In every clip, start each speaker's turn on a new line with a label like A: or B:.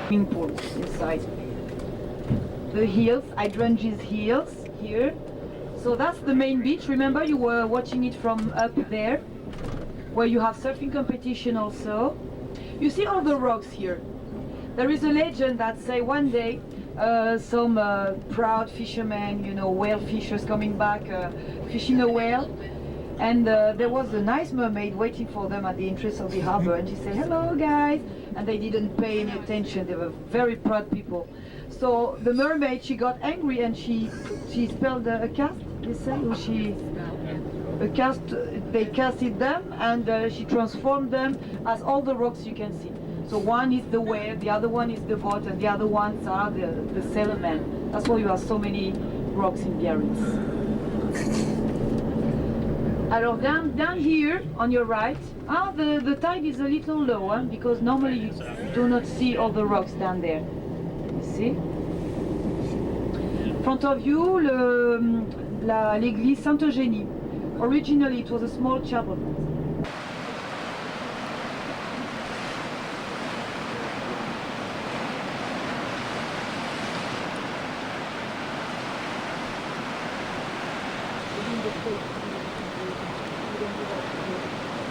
A: Swimming pool inside. The hills, hydrangeas hills here. So that's the main beach. Remember you were watching it from up there, where you have surfing competition also. You see all the rocks here. There is a legend that say one day some proud fishermen, you know, whale fishers coming back fishing a whale, and there was a nice mermaid waiting for them at the entrance of the harbor, and she said, "Hello guys," and they didn't pay any attention. They were very proud people. So the mermaid, she got angry and she spelled a cast, they say, or they casted them, and she transformed them as all the rocks you can see. So one is the whale, the other one is the boat, and the other ones are the sailormen. That's why you have so many rocks in Biarritz. Alors down here on your right, the tide is a little lower because normally you do not see all the rocks down there. You see? In front of you, l'église Saint-Eugénie. Originally it was a small chapel.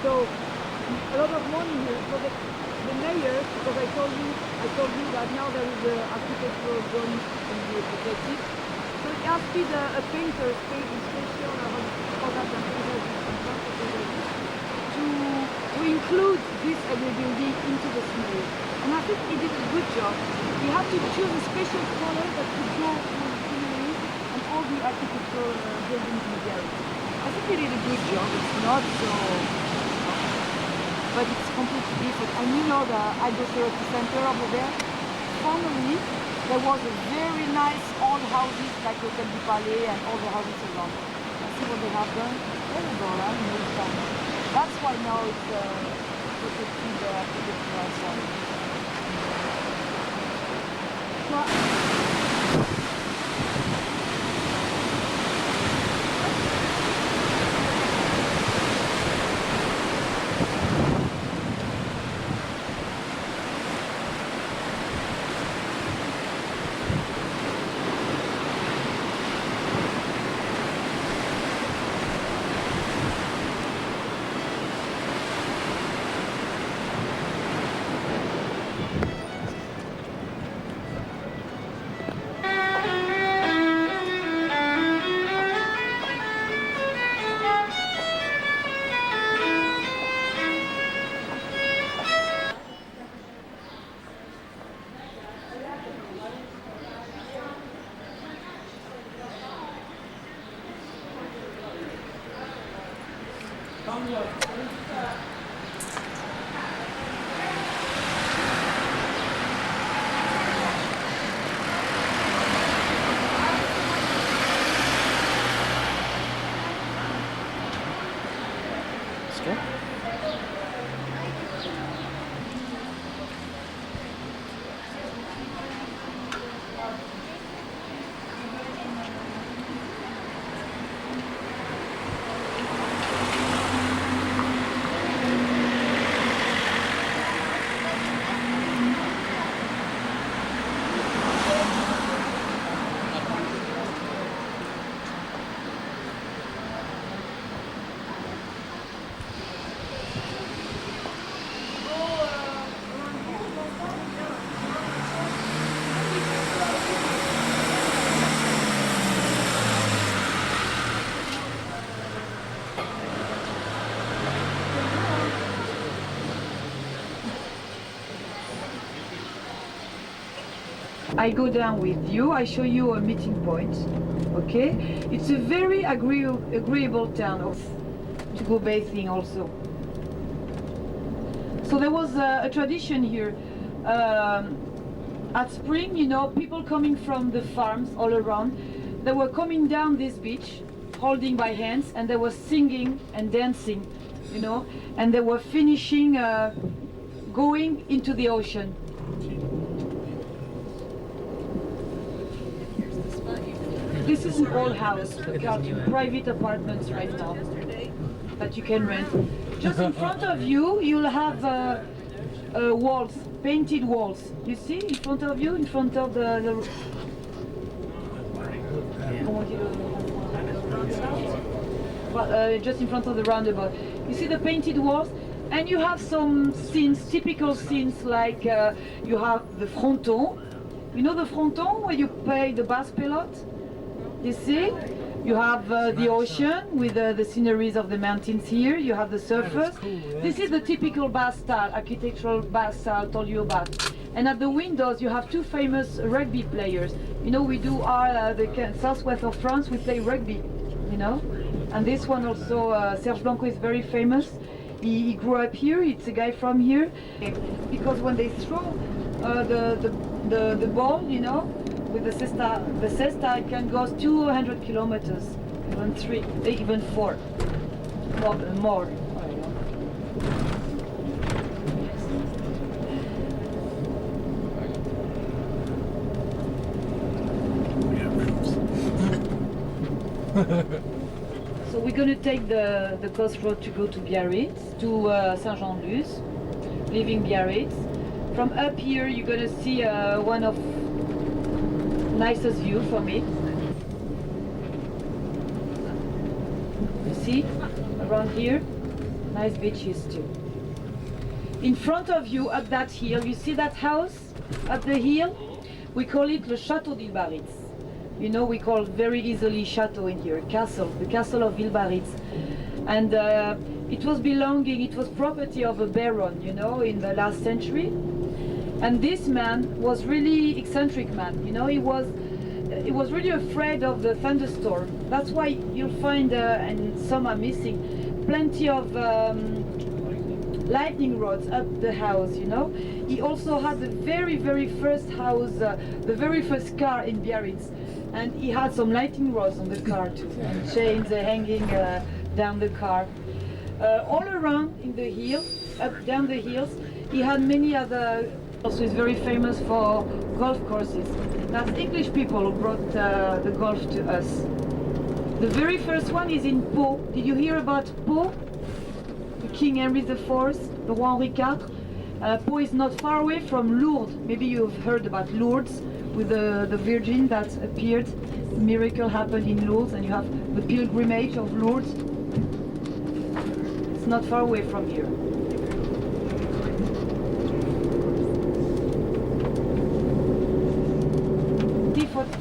A: So a lot of money here. So the mayor, because I told you that now there is an architectural drawing in the project. So he asked me a painter, to include this every building into the scenery. And I think he did a good job. He had to choose a special color that could go with the scenery and all the architectural buildings in the area. I think he did a good job. It's not so, but it's completely different. And you know the hydrotherapy center over there? Formerly, there was a very nice old houses like Hotel du Palais and all the houses around. And see what they have done? There you go, right? That's why now it's protected architectural site. I go down with you, I show you a meeting point, okay? It's a very agreeable town to go bathing also. So there was a tradition here. At spring, you know, people coming from the farms all around, they were coming down this beach, holding by hands, and they were singing and dancing, you know, and they were finishing going into the ocean. This is an old house, private apartments right now that you can rent. Just in front of you, you'll have a walls, painted walls. You see in front of you, in front of the just in front of the roundabout. You see the painted walls, and you have some scenes, typical scenes, like you have the fronton. You know the fronton where you play the bass pelote? You see? You have the ocean with the sceneries of the mountains here. You have the surfers. Cool, yeah. This is the typical Basque style, architectural Basque style I told you about. And at the windows you have two famous rugby players. You know, we do the southwest of France, we play rugby, you know. And this one also, Serge Blanco is very famous. He grew up here, it's a guy from here. Because when they throw the ball, you know, with the cesta it can go 200 kilometers, even 3, even 4, more. So we're going to take the coast road to go to Biarritz, to Saint-Jean-de-Luz, leaving Biarritz. From up here you're going to see one of nicest view for me. You see, around here, nice beaches too. In front of you, up that hill, you see that house up the hill? We call it Le Château d'Biarritz. You know, we call very easily chateau in here, castle, the castle of Biarritz. And it was property of a baron, you know, in the last century. And this man was really eccentric man, you know, he was really afraid of the thunderstorm. That's why you'll find, and some are missing, plenty of lightning rods up the house, you know. He also had the very, very first house, the very first car in Biarritz. And he had some lightning rods on the car too, and chains hanging down the car. All around in the hill, down the hills, he had many other. Also, is very famous for golf courses. That's English people who brought the golf to us. The very first one is in Pau. Did you hear about Pau? The King Henry IV, the Roi Henri IV. Pau is not far away from Lourdes. Maybe you've heard about Lourdes, with the Virgin that appeared. The miracle happened in Lourdes, and you have the pilgrimage of Lourdes. It's not far away from here.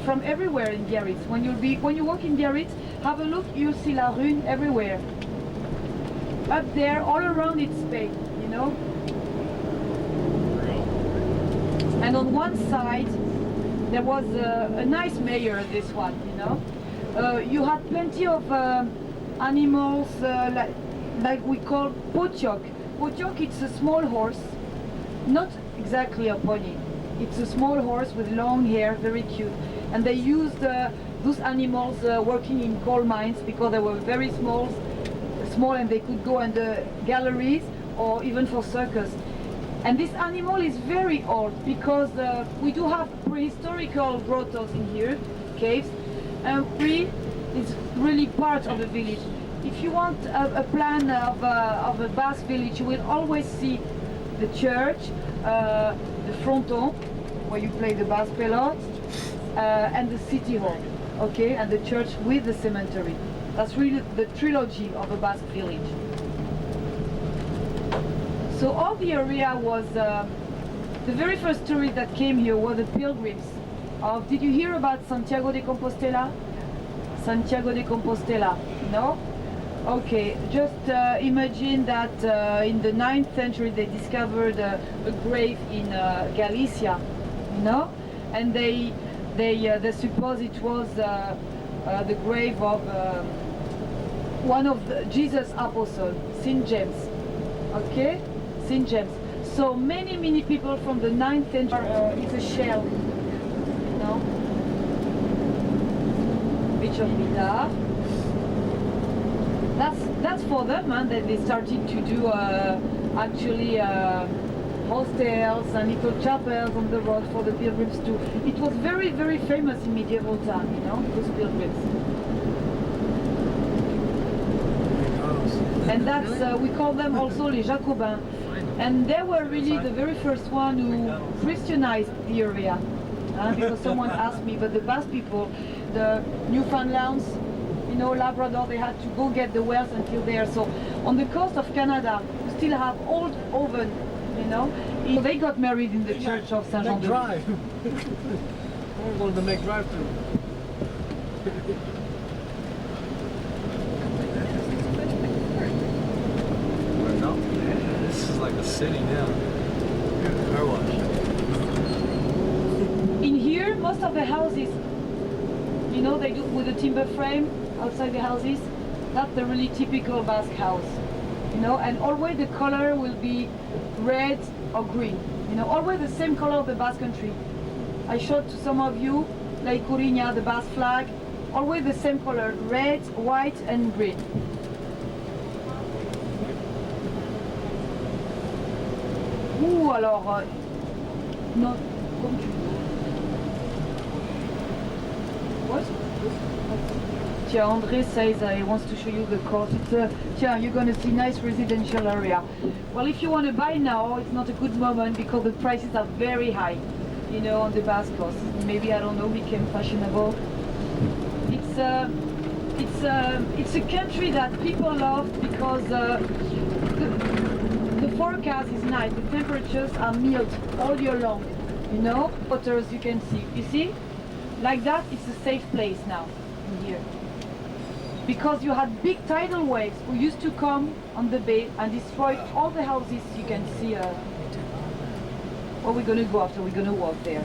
A: From everywhere in Biarritz. When you walk in Biarritz, have a look, you'll see La Rune everywhere. Up there, all around it's Spain, you know. And on one side, there was a nice mayor, this one, you know. You had plenty of animals, like we call potiok. Potiok, it's a small horse, not exactly a pony. It's a small horse with long hair, very cute. And they used those animals working in coal mines because they were very small and they could go in the galleries or even for circus. And this animal is very old because we do have prehistorical grottos in here, caves, and it's really part of the village. If you want a plan of a Basque village, you will always see the church, the fronton, where you play the bass pelote, and the city hall, okay, and the church with the cemetery. That's really the trilogy of a Basque village. So all the area was, the very first tourists that came here were the pilgrims. Did you hear about Santiago de Compostela? Santiago de Compostela, no? Okay, just imagine that in the 9th century they discovered a grave in Galicia, you know, and they suppose it was the grave of one of Jesus' apostles, Saint James. Okay, Saint James. So many people from the 9th century. It's a shell, you know. Beach of Midar. That's for them, and then they started to do actually hostels and little chapels on the road for the pilgrims too. It was very, very famous in medieval time, you know, those pilgrims. And that's, we call them also les Jacobins. And they were really the very first one who Christianized the area. Because someone asked me, but the Basque people, the Newfoundlands, you know, Labrador, they had to go get the wells until there. So on the coast of Canada, you still have old oven, you know. They got married in the church of Saint-Jean-de-Luz.
B: I'm going to make drive-through. This is like a city now. Car wash.
A: In here, most of the houses, you know, they do with a timber frame outside the houses. That's the really typical Basque house, you know, and always the color will be red or green, you know, always the same color of the Basque country. I showed to some of you, like Coruña, the Basque flag, always the same color, red, white and green. Ouh, alors, non, comme tu veux. What? Tiens, André says he wants to show you the coast. Tiens, you're going to see nice residential area. Well, if you want to buy now, it's not a good moment because the prices are very high, you know, on the Basque coast. Maybe, I don't know, became fashionable. It's a country that people love because the forecast is nice. The temperatures are mild all year long, you know. Waters you can see. You see? Like that, it's a safe place now in here. Because you had big tidal waves who used to come on the bay and destroy all the houses you can see. Where we're going to go after, we're going to walk there.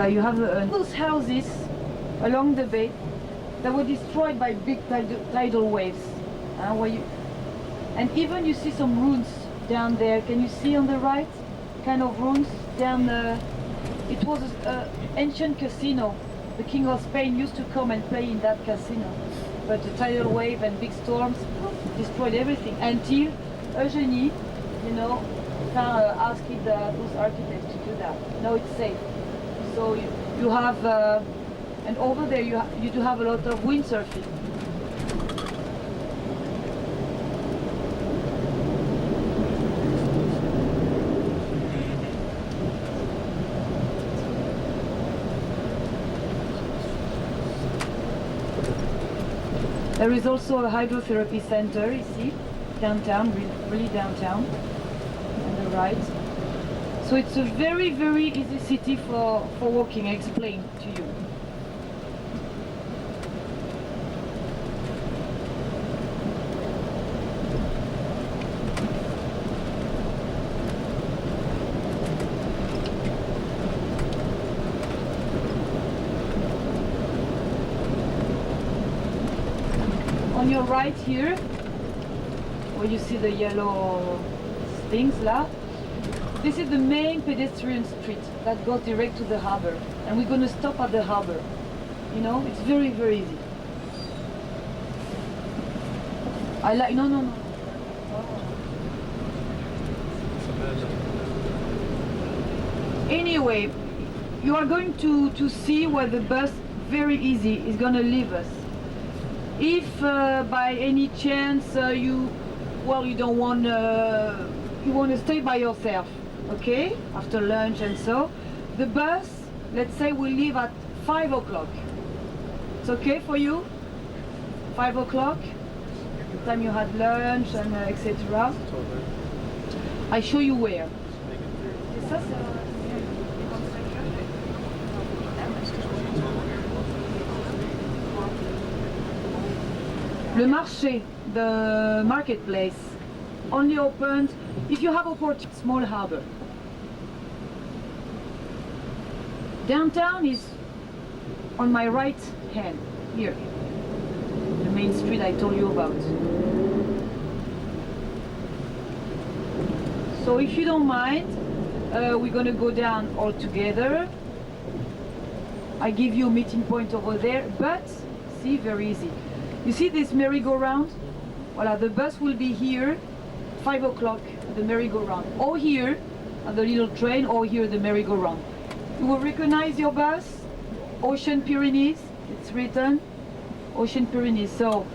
A: You have those houses along the bay that were destroyed by big tidal waves. And even you see some ruins down there. Can you see on the right? Kind of ruins down the... It was an ancient casino. The King of Spain used to come and play in that casino. But the tidal wave and big storms destroyed everything. Until Eugénie, you know, asked those architects to do that. Now it's safe. So you have, and over there you do have a lot of windsurfing. There is also a hydrotherapy center, you see, downtown, really downtown, on the right. So it's a very, very easy city for walking, I explain to you. On your right here, where you see the yellow things là, this is the main pedestrian street that goes direct to the harbor. And we're going to stop at the harbor. You know, it's very, very easy. I like, no. Anyway, you are going to see where the bus, very easy, is going to leave us. If by any chance you don't want, you want to stay by yourself, okay, after lunch and so, the bus, let's say, will leave at 5 o'clock. It's okay for you? 5 o'clock? The time you had lunch and etc. I show you where. Le marché, the marketplace, only opened if you have opportunity. Small harbor. Downtown is on my right hand, here. The main street I told you about. So if you don't mind, we're gonna go down all together. I give you a meeting point over there, but see, very easy. You see this merry-go-round? Voila, the bus will be here, 5 o'clock, the merry-go-round. Or here, on the little train, or here, the merry-go-round. You will recognize your bus, Ocean Pyrenees, it's written, Ocean Pyrenees. So